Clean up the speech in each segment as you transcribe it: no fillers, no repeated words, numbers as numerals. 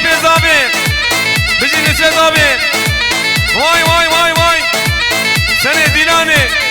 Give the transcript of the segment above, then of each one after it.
بيزابي بجي نسيت ابي واي واي واي واي سنة ديناني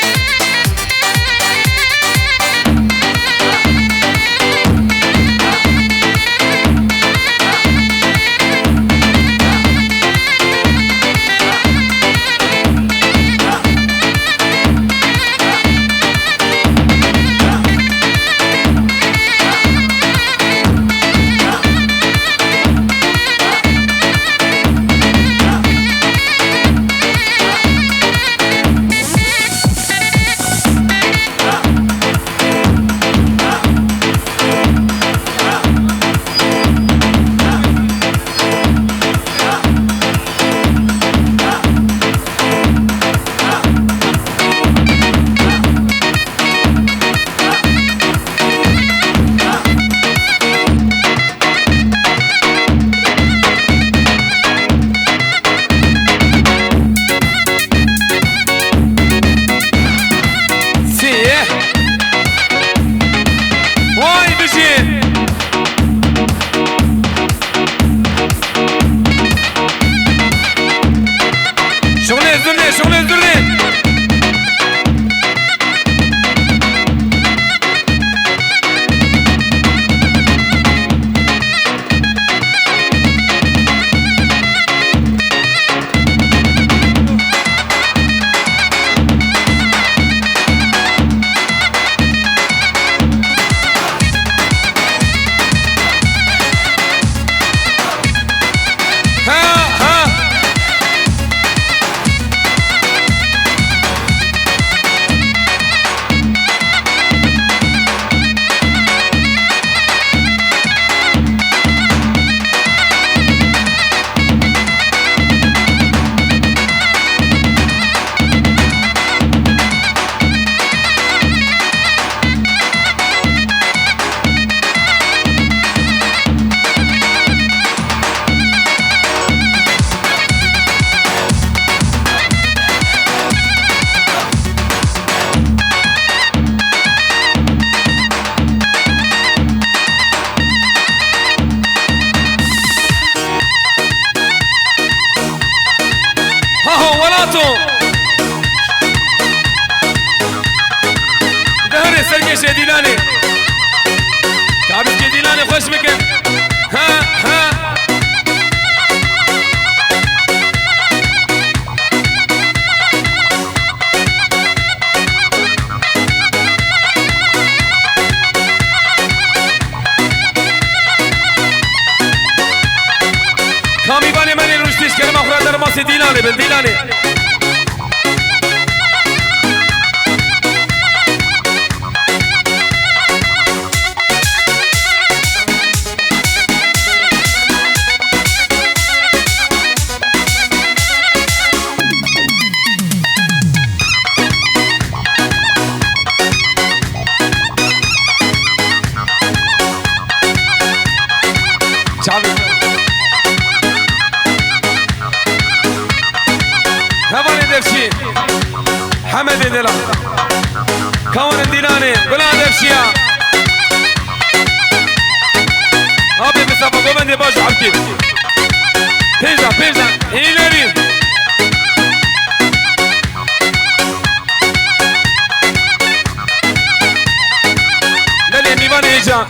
دهري سرقش يا ديلاني تعبت يا ديلاني خوش بكن ها ها كامي باني ماني رشتيش كلمة أخرى درماسي ديلاني بن ديلاني حمد دلا كون الديناني بلا دفشيا ابي مسافه قومندي باجو حبكي بيجا بيجا ايلري دلي ميباني اجا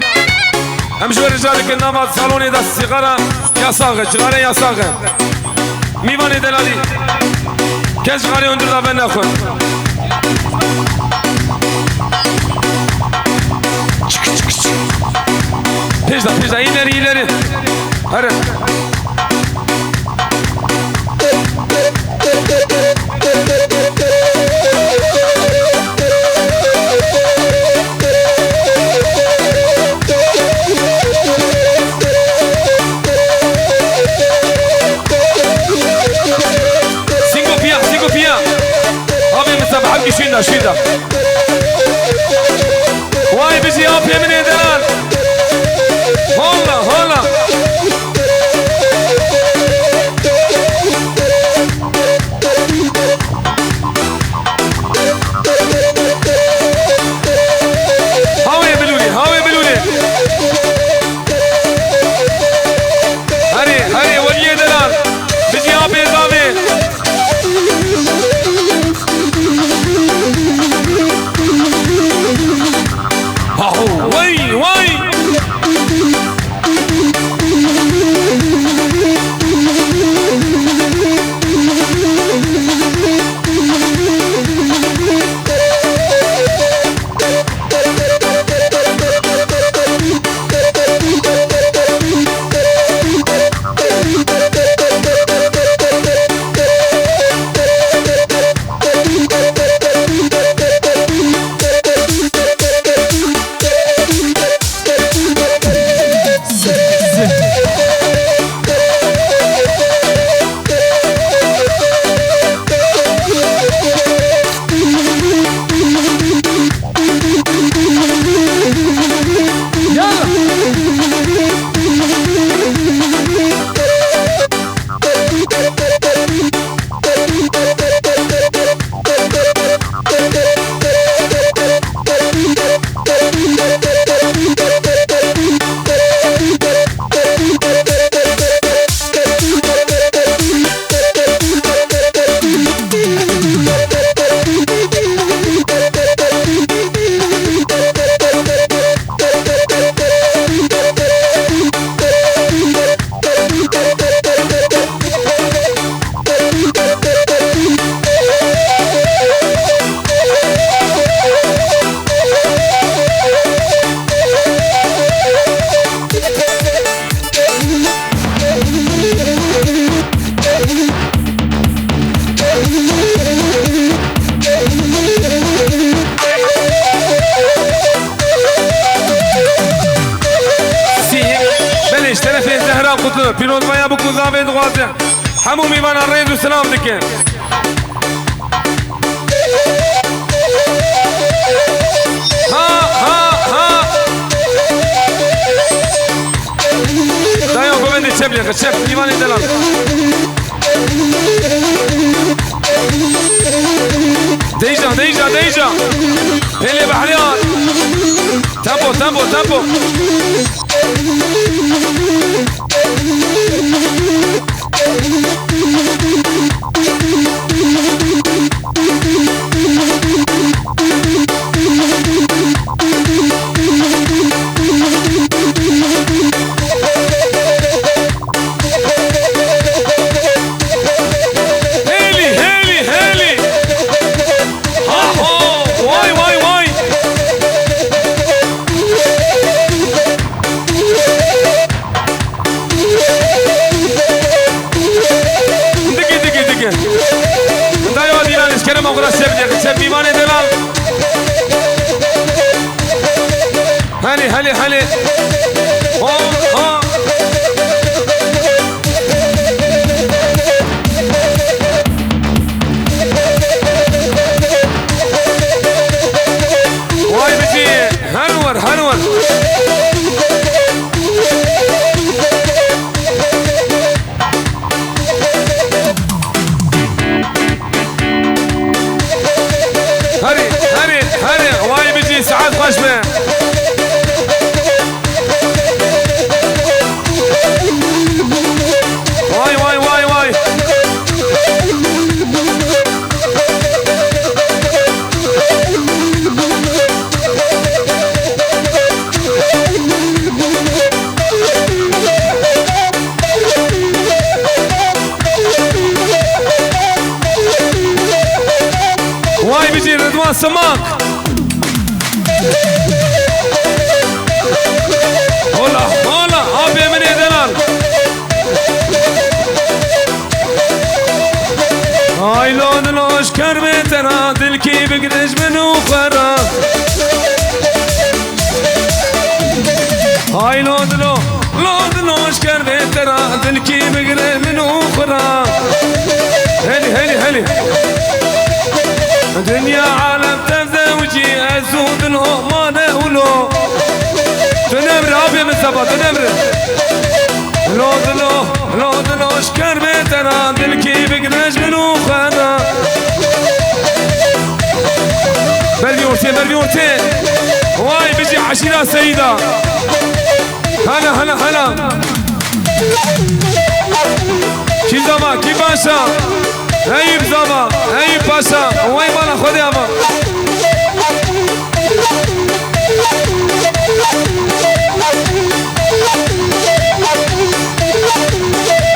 امشوا رجالك النمط صالوني دا السيجاره يا صاغر جغاري يا صاغر ميباني دلالي كاش غاري وندر دا بنا اخوان بيجا بيجا ايلري ايلري هرب شيلنا شيلنا واي بيجي اب من دلال هلا هلا هاوي بلولي هاوي بلولي هري شرف زهرا قطب پیروز مایا بکو زاوید غازه همو میوان الرئیس و سلام دکن ها دايو ببندي شبلي شب میوان دلال ديجا اللي بحريان تامبو شب میوان دلال هلی واي بجي هنور هري واي بيجي سعاد خشبه واي واي بيجي رضوان سماك هولا ابي من دلال هاي لوش كرمه ترى دلكي بقرش منو خرا هاي لوش كرمه ترى دلكي بقرش منو خرا هلي دنيا عالم تزوجي أزود له ما نقوله تنمر أبي من سبا تنمر لو شكر بيتنا دلكي بقناش منو خانا مليونتين واي بيجي عشيرة سيدة هلا كي زمان كي باشا هاي بزاما هاي باشا وين بالا خذي أما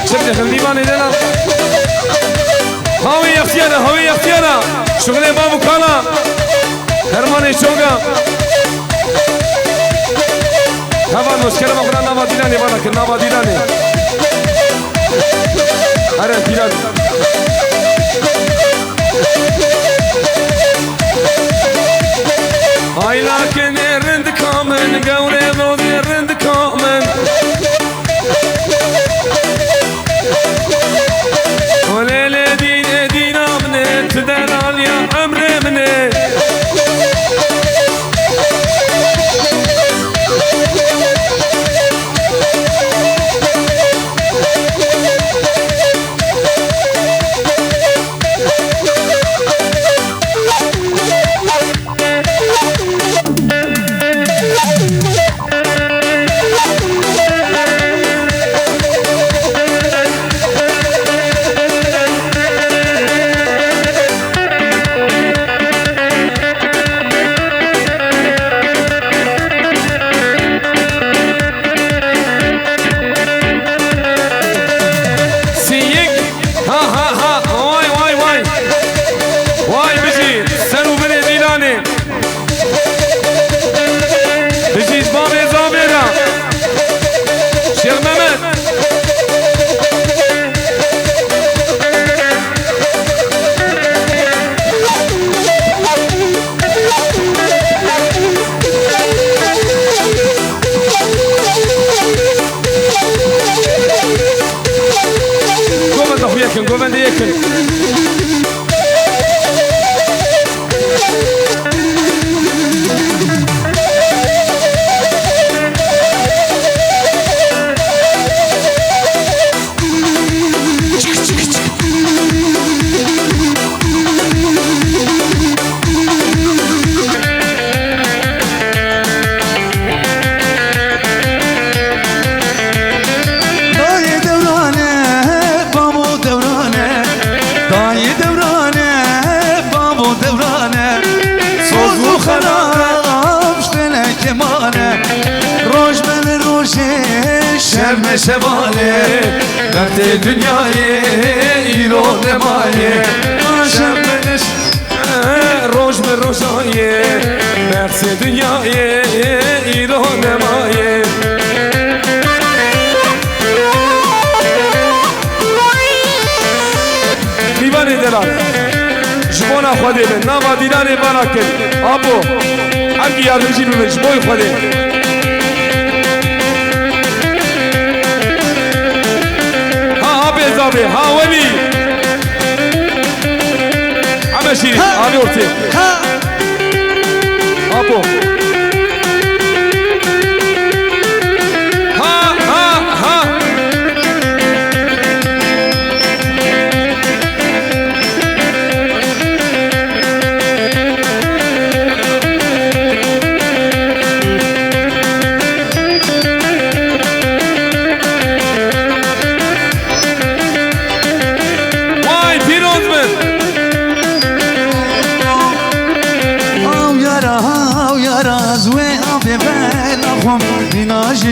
شفت خليباني دينا هاوي اختيانا شغلي بابو كالا هرماني شوقا هذا مشكلة ما قلنا نابا ديناني بالا كنابا ديناني أره ديناني هاي لكن الرند كامن قولي ضوضي الرند كامن وليلة دينا مني تدلال يا عمري مني يكن قومندي يكن شباله وقت دنیای ایران مایه شب منش روش به روشایه وقت دنیای ایران مایه دیوانی دلال جبونا خوده به نوا دیلانی بارا کن آبو هرگی یادمشی ببین جبوی خوده زابي ها ولي عمشي علي ورتي ابو ها ها ها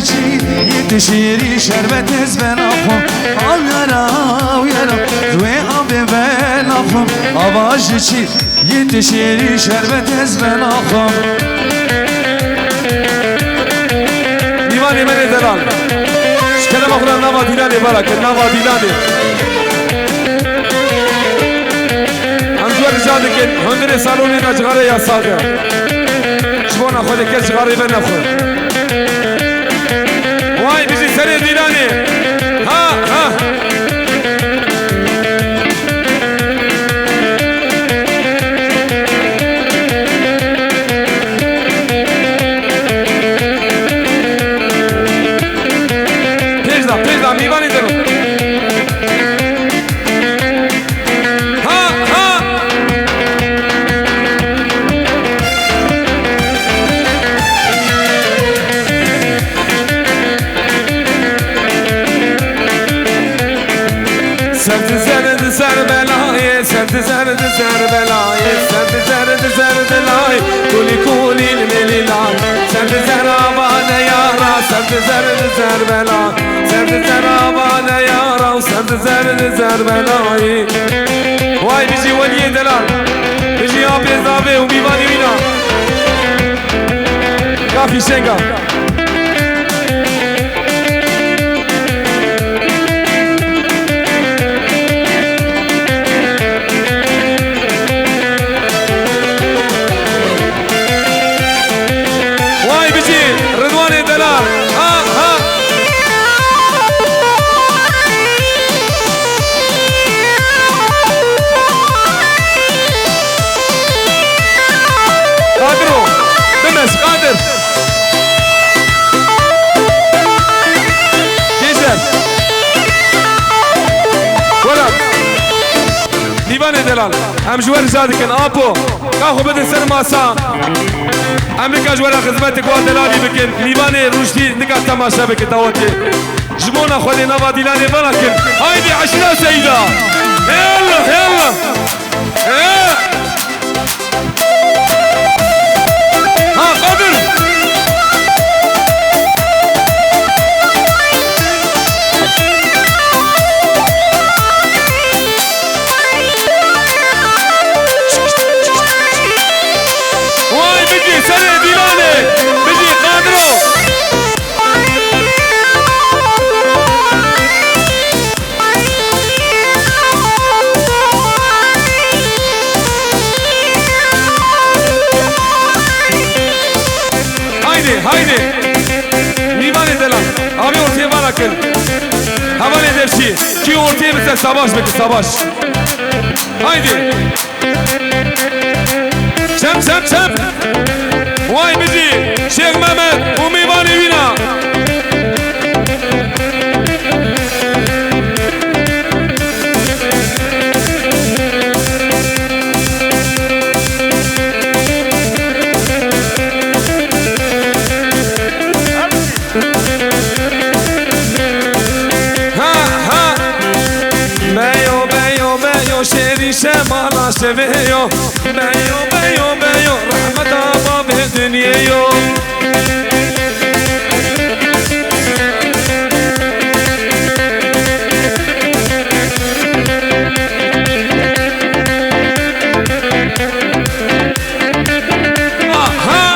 چی یتشیری شربت از بناخم آو یارا روی آب بناخم آواز چی یتشیری شربت از بناخم دیوانی من دلال شکل مخورم نوا دیلانی برکت نوا دیلانی همجور رجالی که هندر سالونی نجغاره یا ساقه شبونا خوده که جغاره بر نخور واي بيجي سريع ديلاني ها ها بيجدا ميواني دلو ها ها سر بلاي سرد سرد سر بلاي سرد سرد سرد لاي كولي كولي المليلاي سرد سرابان يارا سرد سرد سر بلاي سرد سرابان يارا وسرد سرد سر بلاي واي بيجي ولي دلال بيجي ابي زابي وبيباني وينا كافي شنقا قادر جيزر ولد ديوان دلال هم جوار زادكن ابو كاخو بدن سر ماسا امريكا جوار خدمتك وادلالي بكن ديوان روشتي نقاط تماشا بك دعوتي جمونا خولي نوا ديلاني بلكن هايدي عشرة سيدة يلا يلا ها قادر واي بيجي سريع ديلاني بيجي قادرو Aman edersi ki ortaya bize savaş bekle savaş. Haydi. Çem çem çem. Vay bizi Şeyh Mehmet Umivan evina. شمالا شبيو بيو بيو بيو رحمة الله بالدنيا يو ها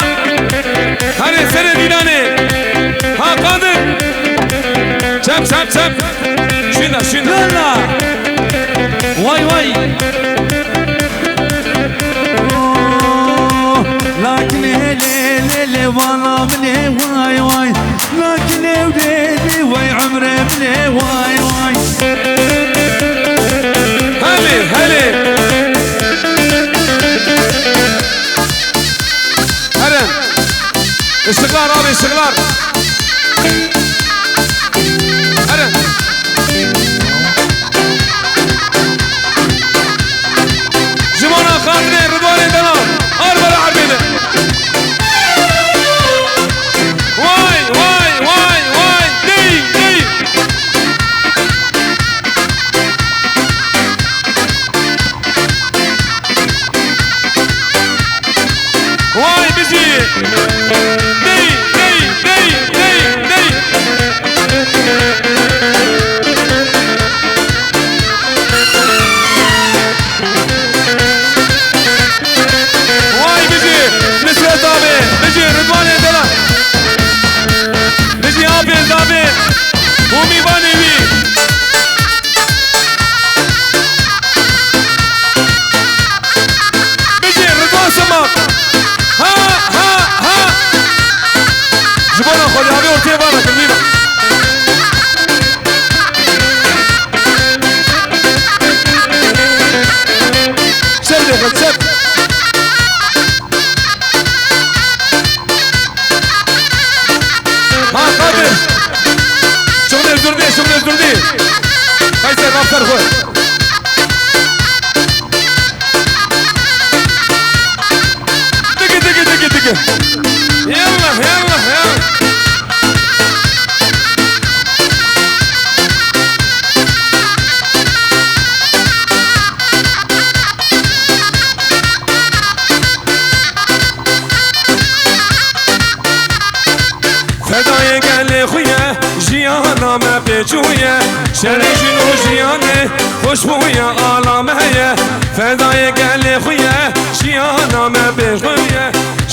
هاني سنة ديناني ها قادر شب شب شب شنو شنو يلا واي واي لكن ليلي والله بلي واي واي لكن وليلي واي عمري بلي واي واي هلي هلي هلا استقلال ابي استقلال هلا جمانا خاطرين رضواني دلال اربع عربيده واي واي واي واي دي دي واي بيجي دي دي دي دي دي واي بيجي نسيت ابي بيجي رضوان دلال بيجي ابي زابي ومي باني بي بيجي رضوان سماك ها ها ها جبنا خذ ابي ورتي برا كلمينا سب لي خذ سب ها قادر شغل الزردي شغل الزردي قيسر غفر خوي دقي دقي دقي دقي يلا يلا يلا فدای گل خویه جیانا ما بجویه شری جنو جیانه خوشبویه آلامه فدای گل خویه جیانا ما بجویه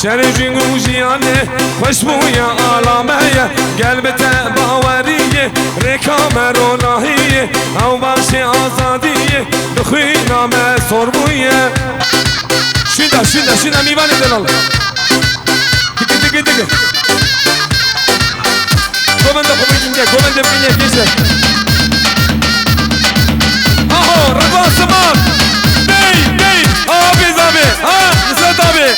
شری جنو جیانه خوشبویه آلامه قلبت باوریه رکام روناهیه او بخش آزادیه بخوینا ما سربویه شنده شنده شنده میوانه دلال دقی دقی دقی Komanda komanda komanda biniye geçer. Aho Rıdvan Sıman. Ney abi ha Nusret abi.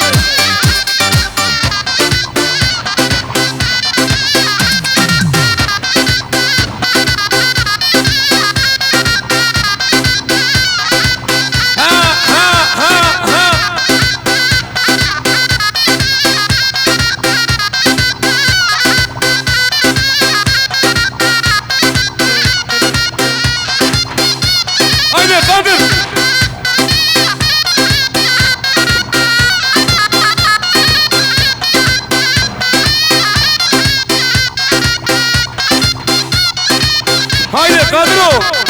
Haydi Kadro.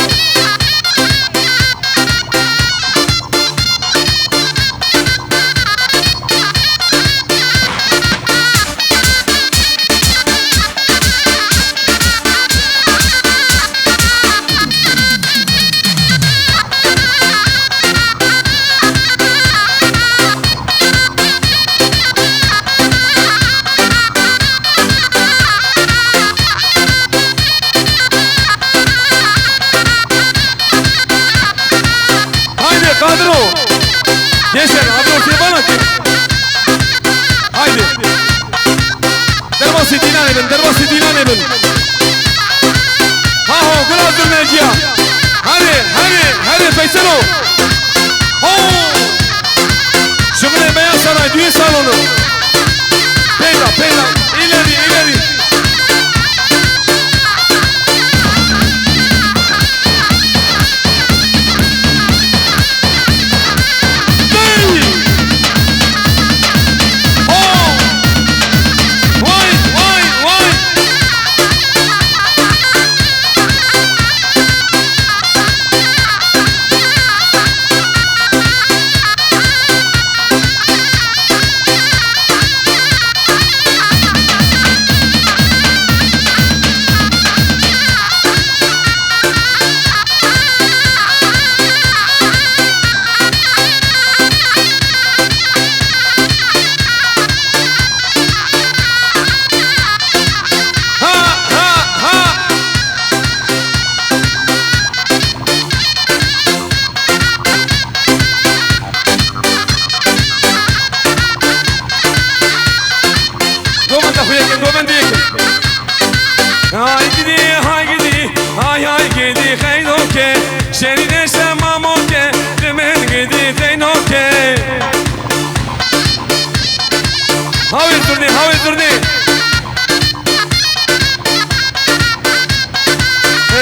نجيا هري فيصلو شغل بيان سراي دوي صالونو بيلا إلري